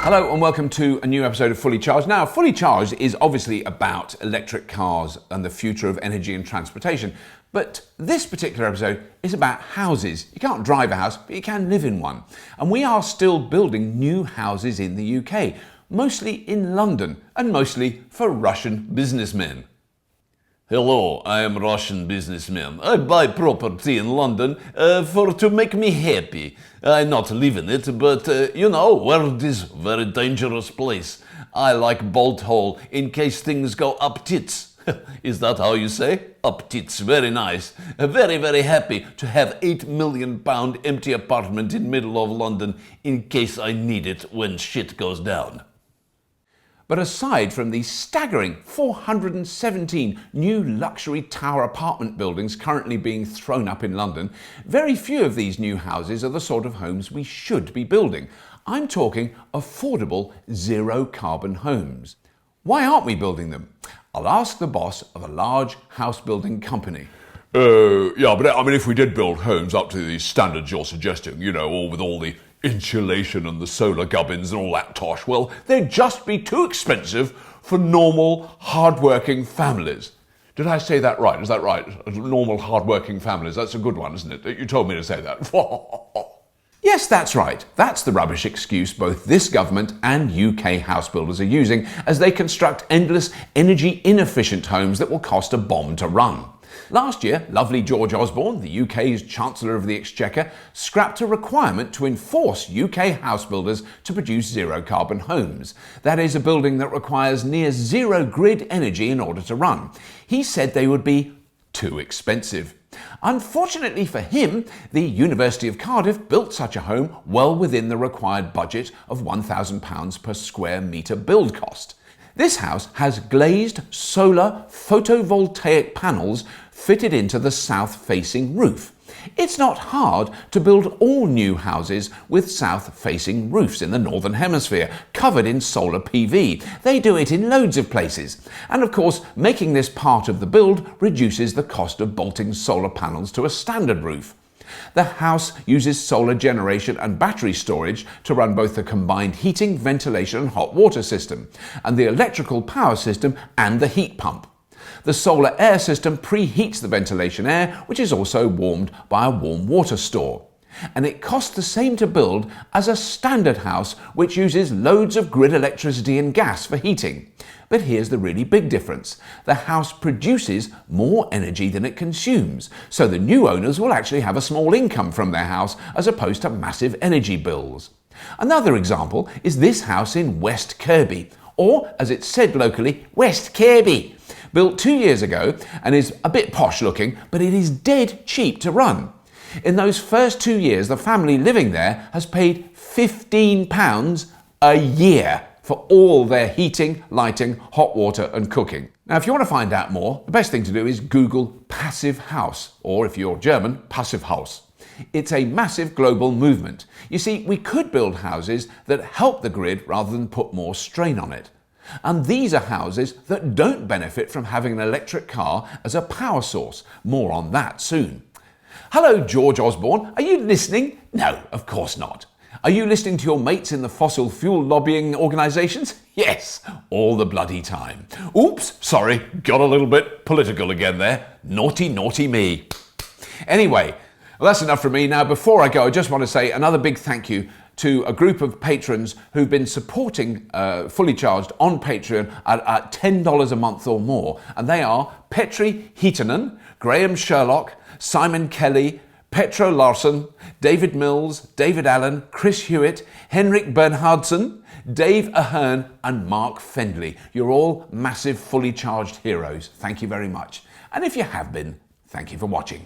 Hello and welcome to a new episode of Fully Charged. Now, Fully Charged is obviously about electric cars and the future of energy and transportation, but this particular episode is about houses. You can't drive a house, but you can live in one. And we are still building new houses in the UK, mostly in London and mostly for Russian businessmen. Hello, I am Russian businessman. I buy property in London to make me happy. I not live in it, but world is very dangerous place. I like bolt hole in case things go up tits. Is that how you say? Up tits, very nice. Very, very happy to have £8 million empty apartment in middle of London in case I need it when shit goes down. But aside from the staggering 417 new luxury tower apartment buildings currently being thrown up in London, very few of these new houses are the sort of homes we should be building. I'm talking affordable zero-carbon homes. Why aren't we building them? I'll ask the boss of a large house building company. Yeah, but I mean, if we did build homes up to the standards you're suggesting, all with all the insulation and the solar gubbins and all that tosh, well, they'd just be too expensive for normal, hard-working families. Did I say that right? Is that right? Normal, hard-working families. That's a good one, isn't it? You told me to say that. Yes, that's right. That's the rubbish excuse both this government and UK house builders are using as they construct endless, energy-inefficient homes that will cost a bomb to run. Last year, lovely George Osborne, the UK's Chancellor of the Exchequer, scrapped a requirement to enforce UK house builders to produce zero-carbon homes. That is, a building that requires near zero grid energy in order to run. He said they would be too expensive. Unfortunately for him, the University of Cardiff built such a home well within the required budget of £1,000 per square metre build cost. This house has glazed solar photovoltaic panels fitted into the south-facing roof. It's not hard to build all new houses with south-facing roofs in the Northern Hemisphere, covered in solar PV. They do it in loads of places. And of course, making this part of the build reduces the cost of bolting solar panels to a standard roof. The house uses solar generation and battery storage to run both the combined heating, ventilation and hot water system, and the electrical power system and the heat pump. The solar air system preheats the ventilation air, which is also warmed by a warm water store. And it costs the same to build as a standard house, which uses loads of grid electricity and gas for heating. But here's the really big difference. The house produces more energy than it consumes, so the new owners will actually have a small income from their house as opposed to massive energy bills. Another example is this house in West Kirby, or as it's said locally, West Kirby. Built 2 years ago and is a bit posh looking, but it is dead cheap to run. In those first 2 years, the family living there has paid £15 a year for all their heating, lighting, hot water and cooking. Now, if you want to find out more, the best thing to do is Google Passive House, or if you're German, Passive Haus. It's a massive global movement. You see, we could build houses that help the grid rather than put more strain on it. And these are houses that don't benefit from having an electric car as a power source. More on that soon. Hello, George Osborne. Are you listening? No, of course not. Are you listening to your mates in the fossil fuel lobbying organisations? Yes, all the bloody time. Oops, sorry, got a little bit political again there. Naughty, naughty me. Anyway, well, that's enough from me. Now, before I go, I just want to say another big thank you to a group of patrons who've been supporting Fully Charged on Patreon at $10 a month or more. And they are Petri Hietanen, Graham Sherlock, Simon Kelly, Petro Larson, David Mills, David Allen, Chris Hewitt, Henrik Bernhardsen, Dave Ahern and Mark Fendley. You're all massive Fully Charged heroes. Thank you very much. And if you have been, thank you for watching.